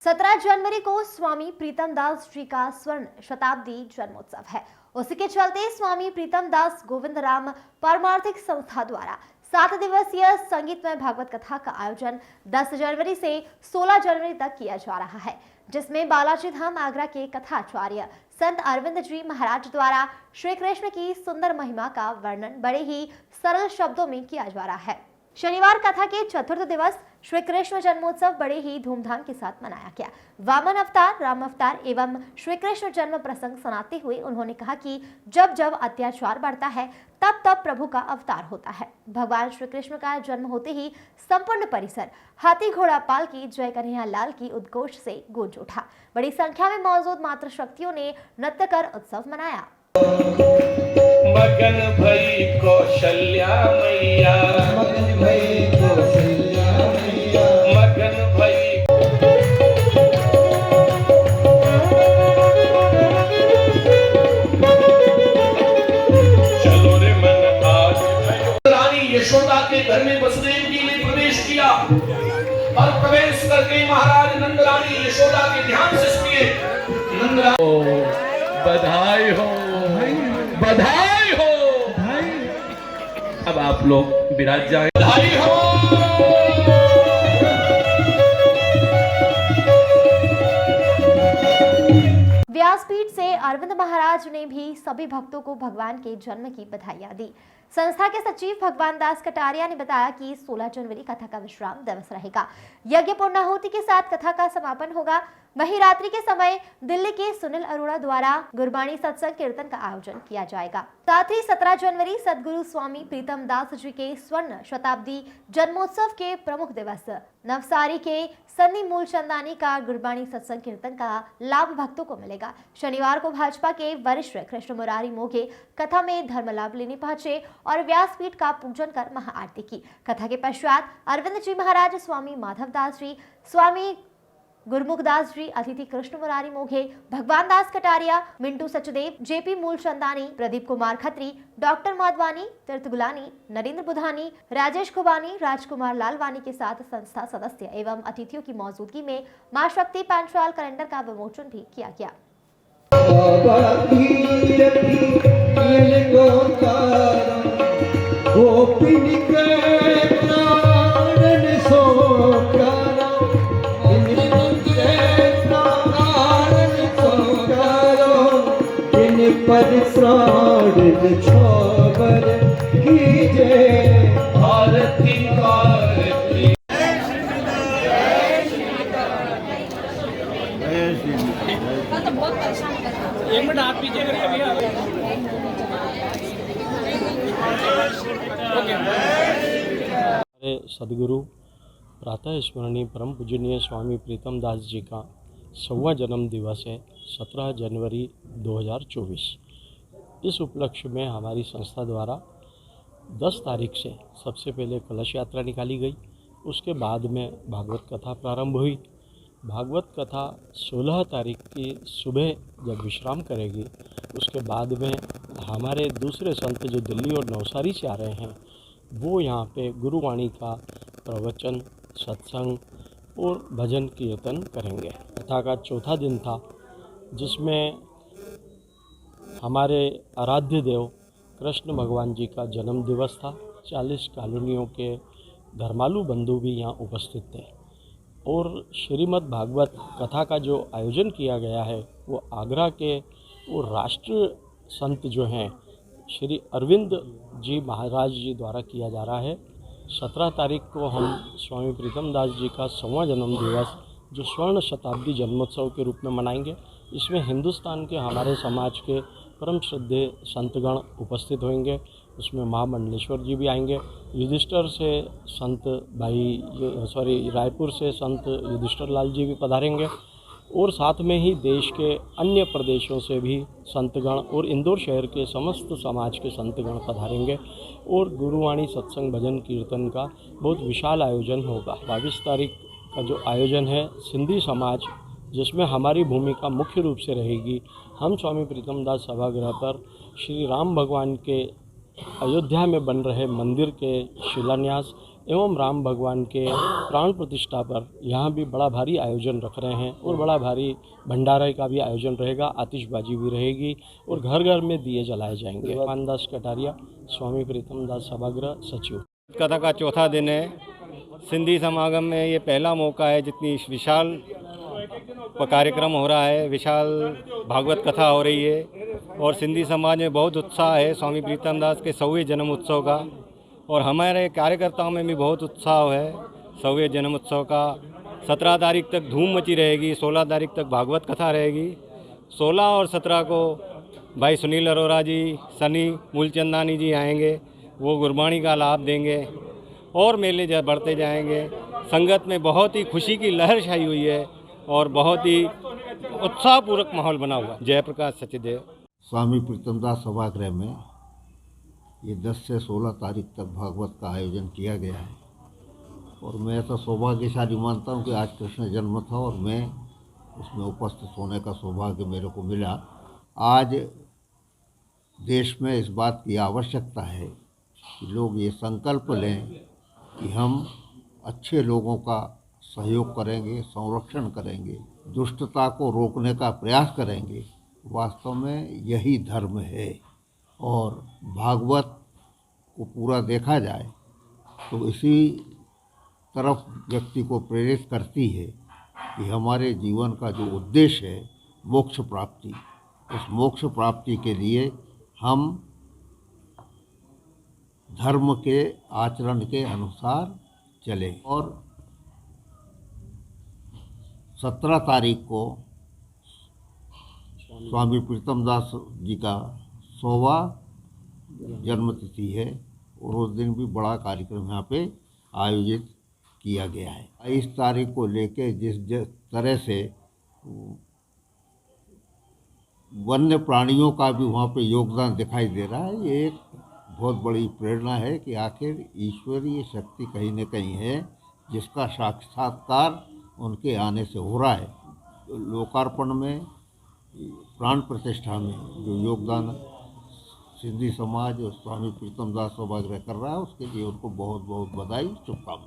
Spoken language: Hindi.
17 जनवरी को स्वामी प्रीतम दास जी का स्वर्ण शताब्दी जन्मोत्सव है। उसी के चलते स्वामी प्रीतम दास गोविंद राम परमार्थिक संस्था द्वारा 7 दिवसीय संगीतमय भागवत कथा का आयोजन 10 जनवरी से 16 जनवरी तक किया जा रहा है, जिसमें बालाजी धाम आगरा के कथाचार्य संत अरविंद जी महाराज द्वारा श्री कृष्ण की सुंदर महिमा का वर्णन बड़े ही सरल शब्दों में किया जा रहा है। शनिवार कथा के चतुर्थ दिवस श्री कृष्ण जन्मोत्सव बड़े ही धूमधाम के साथ मनाया गया। वामन अवतार, राम अवतार एवं श्री कृष्ण जन्म प्रसंग सुनाते हुए उन्होंने कहा कि जब जब अत्याचार बढ़ता है तब तब प्रभु का अवतार होता है। भगवान श्री कृष्ण का जन्म होते ही संपूर्ण परिसर हाथी घोड़ा पाल की जय कन्हैया लाल की उद्घोष से गूंज उठा। बड़ी संख्या में मौजूद मातृ शक्तियों ने नृत्य कर उत्सव मनाया। मगन भई कौशल्या मैया, मगन भई कौशल्या मैया, मगन भई। चलो रे मन आज रानी यशोदा के घर में वसुदेव जी ने प्रवेश किया और प्रवेश करके महाराज नंद रानी यशोदा के ध्यान से सुनिए। नंद बधाई हो, बधाई हो। अब आप लोग विराज जाए। बधाई हो। व्यासपीठ से अरविंद महाराज ने भी सभी भक्तों को भगवान के जन्म की बधाइयां दी। संस्था के सचिव भगवान दास कटारिया ने बताया कि 16 जनवरी कथा का विश्राम दिवस रहेगा। यज्ञ पूर्णाहुति के साथ कथा का समापन होगा। वहीं रात्रि के समय दिल्ली के सुनील अरोड़ा द्वारा गुरबाणी सत्संग कीर्तन का आयोजन किया जाएगा। साथ ही 17 जनवरी सदगुरु स्वामी प्रीतम दास जी के स्वर्ण शताब्दी जन्मोत्सव के प्रमुख दिवस नवसारी के सन्नी मूलचंदानी का गुरबाणी सत्संग कीर्तन का लाभ भक्तों को मिलेगा। शनिवार को भाजपा के वरिष्ठ कृष्ण मुरारी मोघे कथा में धर्म लाभ लेने पहुंचे और व्यासपीठ का पूजन कर महाआरती की। कथा के पश्चात अरविंद जी महाराज, स्वामी माधव दास जी, स्वामी गुरमुख दास जी, अतिथि कृष्ण मुरारी मोघे, भगवान दास कटारिया, मिंटू सचदेव, जेपी मूलचंदानी, प्रदीप कुमार खत्री, डॉक्टर माधवानी, तीर्थ गुलानी, नरेंद्र बुधानी, राजेश कुबानी, राजकुमार लालवानी के साथ संस्था सदस्य एवं अतिथियों की मौजूदगी में मां शक्ति पांचाल कैलेंडर का विमोचन भी किया गया। छोबर कीजे आरती आरती। एक मिनट आप पीछे करिए भैया। सदगुरु प्रातः स्मरणीय परम पूजनीय स्वामी प्रीतम दास जी का 100वां जन्म दिवस है, 17 जनवरी 2024। इस उपलक्ष्य में हमारी संस्था द्वारा 10 तारीख से सबसे पहले कलश यात्रा निकाली गई। उसके बाद में भागवत कथा प्रारंभ हुई। भागवत कथा 16 तारीख की सुबह जब विश्राम करेगी, उसके बाद में हमारे दूसरे संत जो दिल्ली और नवसारी से आ रहे हैं वो यहाँ पे गुरुवाणी का प्रवचन, सत्संग और भजन कीर्तन करेंगे। कथा का चौथा दिन था जिसमें हमारे आराध्य देव कृष्ण भगवान जी का जन्म दिवस था। 40 कॉलोनियों के धर्मालु बंधु भी यहाँ उपस्थित थे और श्रीमद् भागवत कथा का जो आयोजन किया गया है वो आगरा के वो राष्ट्रीय संत जो हैं श्री अरविंद जी महाराज जी द्वारा किया जा रहा है। 17 तारीख को हम स्वामी प्रीतम दास जी का 100वां जन्म दिवस जो स्वर्ण शताब्दी जन्मोत्सव के रूप में मनाएंगे। इसमें हिंदुस्तान के हमारे समाज के परम श्रद्धेय संतगण उपस्थित होंगे। उसमें महामंडलेश्वर जी भी आएंगे। युधिष्ठिर से संत रायपुर से संत युधिष्ठिर लाल जी भी पधारेंगे और साथ में ही देश के अन्य प्रदेशों से भी संतगण और इंदौर शहर के समस्त समाज के संतगण पधारेंगे और गुरुवाणी सत्संग भजन कीर्तन का बहुत विशाल आयोजन होगा। 22 तारीख का जो आयोजन है सिंधी समाज, जिसमें हमारी भूमिका मुख्य रूप से रहेगी। हम स्वामी प्रीतम दास सभागृह पर श्री राम भगवान के अयोध्या में बन रहे मंदिर के शिलान्यास एवं राम भगवान के प्राण प्रतिष्ठा पर यहाँ भी बड़ा भारी आयोजन रख रहे हैं और बड़ा भारी भंडारे का भी आयोजन रहेगा, आतिशबाजी भी रहेगी और घर घर में दिए जलाए जाएंगे। भगवान दास कटारिया, स्वामी प्रीतम दास सभागृह सचिव। कथा का चौथा दिन है। सिंधी समागम में ये पहला मौका है, जितनी विशाल कार्यक्रम हो रहा है, विशाल भागवत कथा हो रही है और सिंधी समाज में बहुत उत्साह है स्वामी प्रीतम दास के 100वें जन्म उत्सव का, और हमारे कार्यकर्ताओं में भी बहुत उत्साह है 100वें जन्म उत्सव का। 17 तारीख तक धूम मची रहेगी, 16 तारीख तक भागवत कथा रहेगी। 16 और 17 को भाई सुनील अरोरा जी, सनी मूलचंदानी जी आएंगे, वो गुरबाणी का लाभ देंगे और मेले बढ़ते जाएंगे। संगत में बहुत ही खुशी की लहर छाई हुई है और बहुत ही उत्साहपूर्वक माहौल बना हुआ। जयप्रकाश सचदेव। स्वामी प्रीतमदास सभागृह में ये 10 से 16 तारीख तक भागवत का आयोजन किया गया है और मैं तो सौभाग्यशाली मानता हूँ कि आज कृष्ण जन्म था और मैं उसमें उपस्थित होने का सौभाग्य मेरे को मिला। आज देश में इस बात की आवश्यकता है कि लोग ये संकल्प लें कि हम अच्छे लोगों का सहयोग करेंगे, संरक्षण करेंगे, दुष्टता को रोकने का प्रयास करेंगे। वास्तव में यही धर्म है और भागवत को पूरा देखा जाए तो इसी तरफ व्यक्ति को प्रेरित करती है कि हमारे जीवन का जो उद्देश्य है मोक्ष प्राप्ति, उस मोक्ष प्राप्ति के लिए हम धर्म के आचरण के अनुसार चलें। और 17 तारीख को स्वामी प्रीतम दास जी का 100वां जन्मतिथि है और उस दिन भी बड़ा कार्यक्रम यहाँ पे आयोजित किया गया है। 22 तारीख को लेके जिस तरह से वन्य प्राणियों का भी वहाँ पे योगदान दिखाई दे रहा है, ये एक बहुत बड़ी प्रेरणा है कि आखिर ईश्वरीय शक्ति कहीं न कहीं है जिसका साक्षात्कार उनके आने से हो रहा है। लोकार्पण में, प्राण प्रतिष्ठा में जो योगदान सिंधी समाज और स्वामी प्रीतम दास सभागृह कर रहा है, उसके लिए उनको बहुत बहुत बधाई, शुभकामनाएं।